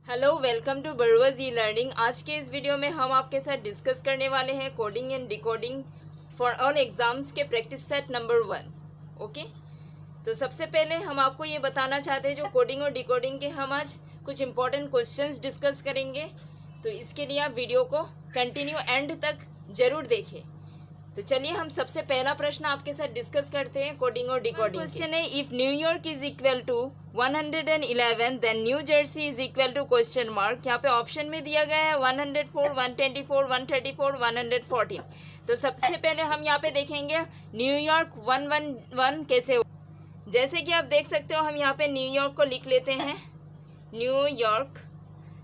Hello, welcome to बरवज e learning. आज के इस वीडियो में हम आपके साथ डिस्कस करने वाले हैं coding and decoding for all exams के प्रैक्टिस सेट नंबर 1। ओके, तो सबसे पहले हम आपको ये बताना चाहते हैं जो कोडिंग और डिकोडिंग के हम आज कुछ इंपॉर्टेंट क्वेश्चंस डिस्कस करेंगे। तो इसके लिए आप वीडियो को कंटिन्यू एंड तक ज़रूर देखें। तो चलिए हम सबसे पहला प्रश्न आपके साथ डिस्कस करते हैं कोडिंग और डिकोडिंग। क्वेश्चन है, if New York is equal to 111 then New Jersey is equal to question mark. यहाँ पे ऑप्शन में दिया गया है 104, 124, 134, 114। तो सबसे पहले हम यहाँ पे देखेंगे न्यूयॉर्क 111 कैसे हो। जैसे कि आप देख सकते हो, हम यहाँ पे न्यूयॉर्क को लिख लेते हैं न्यूयॉर्क।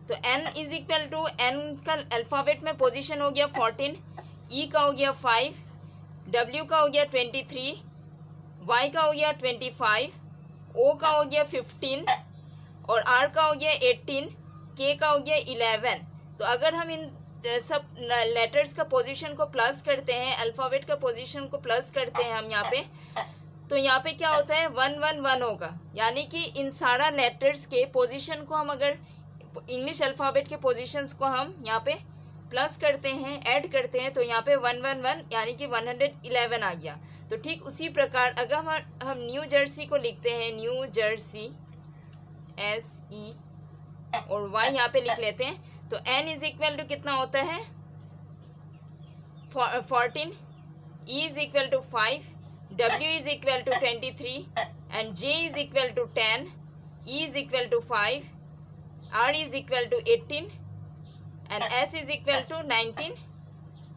तो n is equal to n का अल्फ़ाबेट में पोजीशन हो गया 14, E का हो गया 5, W का हो गया 23, Y का हो गया 25, O का हो गया 15 और R का हो गया 18, K का हो गया 11। तो अगर हम इन सब लेटर्स का पोजीशन को प्लस करते हैं, अल्फ़ाबेट का पोजीशन को प्लस करते हैं हम यहाँ पे, तो यहाँ पे क्या होता है 111 होगा। यानी कि इन सारा लेटर्स के पोजीशन को हम अगर इंग्लिश अल्फ़ाबेट के पोजीशंस को हम यहाँ पे प्लस करते हैं, ऐड करते हैं, तो यहाँ पे 111 यानी कि 111 आ गया। तो ठीक उसी प्रकार अगर हम न्यू जर्सी को लिखते हैं न्यू जर्सी SE और Y यहाँ पे लिख लेते हैं, तो N इज इक्वल टू कितना होता है 14, E is equal to 5, W is equal to 23 and J is equal to 10, E is equal to 5, R is equal to 18 and S is equal to 19,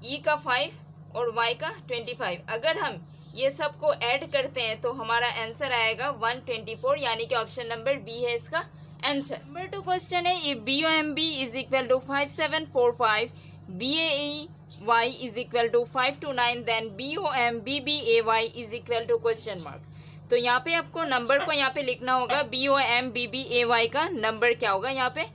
E का 5 और Y का 25। अगर हम ये सब को ऐड करते हैं तो हमारा आंसर आएगा 124, यानी कि ऑप्शन नंबर बी है इसका आंसर। नंबर 2 क्वेश्चन है, if BOMB is equal to 5745, BAEY is equal to 529 then BOMBBAY is equal to question mark. तो यहाँ पे आपको नंबर को यहाँ पे लिखना होगा BOMBBAY का नंबर क्या होगा यहाँ पे।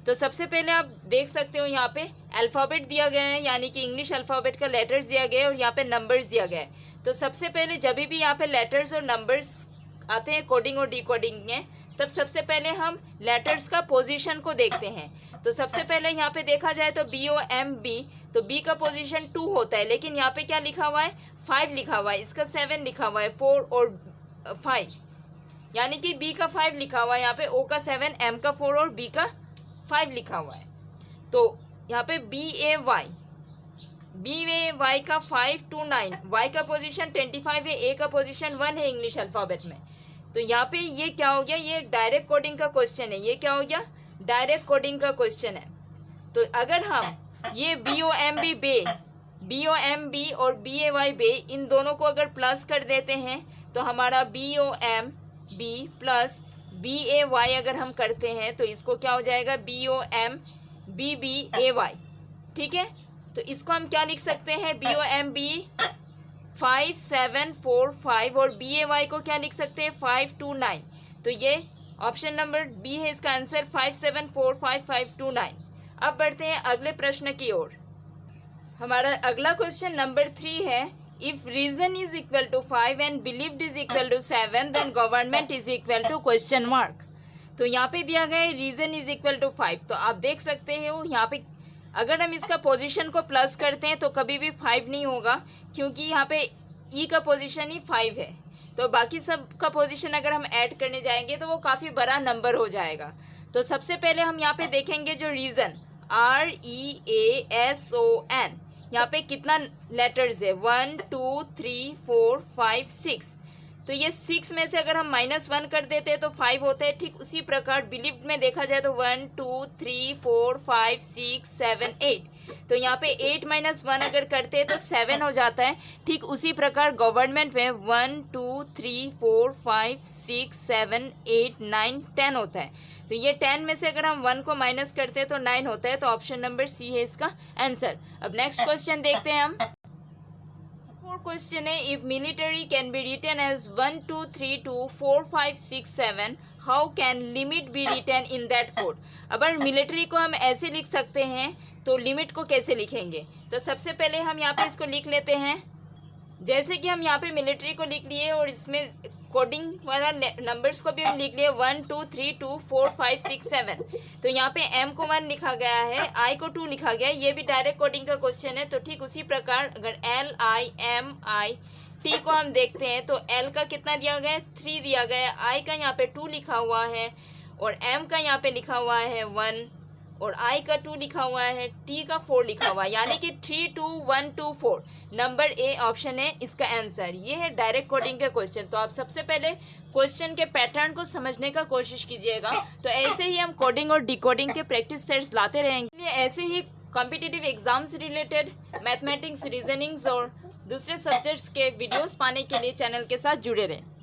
तो सबसे पहले आप देख सकते हो यहाँ पे अल्फ़ाबेट दिया गया है, यानी कि इंग्लिश अल्फ़ाबेट का लेटर्स दिया गया है और यहाँ पे नंबर्स दिया गया है। तो सबसे पहले जब भी यहाँ पे लेटर्स और नंबर्स आते हैं कोडिंग और डिकोडिंग में, तब सबसे पहले हम लेटर्स का पोजीशन को देखते हैं। तो सबसे पहले यहाँ पे देखा जाए तो BOMB, तो B का पोजीशन 2 होता है, लेकिन यहाँ पे क्या लिखा हुआ है 5 लिखा हुआ है, इसका 7 लिखा हुआ है, 4 और 5, यानी कि B का 5 लिखा हुआ है यहाँ पे, O का 7, M का 4 और B का 5 लिखा हुआ है। तो यहाँ पे BAY का 5 to 9, Y का पोजीशन 25 है, A का पोजीशन 1 है इंग्लिश अल्फ़ाबेट में। तो यहाँ पे ये क्या हो गया, ये डायरेक्ट कोडिंग का क्वेश्चन है। ये क्या हो गया, डायरेक्ट कोडिंग का क्वेश्चन है। तो अगर हम ये BOMB और BAY बे इन दोनों को अगर प्लस कर देते हैं तो हमारा BOMB प्लस BAY अगर हम करते हैं तो इसको क्या हो जाएगा BOMBBAY। ठीक है, तो इसको हम क्या लिख सकते हैं BOMB 5745 और BAY को क्या लिख सकते हैं 529। तो ये ऑप्शन नंबर बी है इसका आंसर 5745529। अब बढ़ते हैं अगले प्रश्न की ओर। हमारा अगला क्वेश्चन नंबर 3 है, if reason is equal to 5 and believed is equal to 7 then government is equal to question mark. तो यहाँ पे दिया गया है रीजन इज इक्वल टू 5। तो आप देख सकते हो यहाँ पे अगर हम इसका पोजीशन को प्लस करते हैं तो कभी भी 5 नहीं होगा, क्योंकि यहाँ पे E का पोजीशन ही 5 है। तो बाकी सब का पोजीशन अगर हम ऐड करने जाएंगे तो वो काफ़ी बड़ा नंबर हो जाएगा। तो सबसे पहले हम यहाँ पे देखेंगे जो रीज़न REASON, यहाँ पे कितना लेटर्स है 1 2 3 4 5 6। तो ये 6 में से अगर हम -1 कर देते हैं तो 5 होता है। ठीक उसी प्रकार बिलीव्ड में देखा जाए तो 1 2 3 4 5 6 7 8। तो यहाँ पे 8 - 1 अगर करते हैं तो 7 हो जाता है। ठीक उसी प्रकार गवर्नमेंट में 1 2 3 4 5 6 7 8 9 10 होता है। तो ये 10 में से अगर हम 1 को माइनस करते हैं तो 9 होता है। तो ऑप्शन नंबर सी है इसका आंसर। अब नेक्स्ट क्वेश्चन देखते हैं हम। क्वेश्चन है, if military can be written as 1 2 3 2 4 5 6 7 how can limit be written in that code. अगर मिलिट्री को हम ऐसे लिख सकते हैं तो लिमिट को कैसे लिखेंगे। तो सबसे पहले हम यहाँ पे इसको लिख लेते हैं। जैसे कि हम यहाँ पे मिलिट्री को लिख लिए और इसमें कोडिंग वाला नंबर्स को भी हम लिख लिए 1 2 3 2 4 5 6 7। तो यहाँ पे m को 1 लिखा गया है, i को 2 लिखा गया है। ये भी डायरेक्ट कोडिंग का क्वेश्चन है। तो ठीक उसी प्रकार अगर l i m i t को हम देखते हैं तो l का कितना दिया गया है, 3 दिया गया है, i का यहाँ पे 2 लिखा हुआ है और m का यहाँ पे लिखा हुआ है 1 और i का 2 लिखा हुआ है, t का 4 लिखा हुआ है, यानी कि 3 2 1 2 4 नंबर ए ऑप्शन है इसका आंसर। ये है डायरेक्ट कोडिंग का क्वेश्चन। तो आप सबसे पहले क्वेश्चन के पैटर्न को समझने का कोशिश कीजिएगा। तो ऐसे ही हम कोडिंग और डिकोडिंग के प्रैक्टिस सेट्स लाते रहेंगे। ऐसे ही कॉम्पिटिटिव एग्जाम से रिलेटेड मैथमेटिक्स, रीजनिंग्स और दूसरे सब्जेक्ट्स के वीडियोस पाने के लिए चैनल के साथ जुड़े रहें।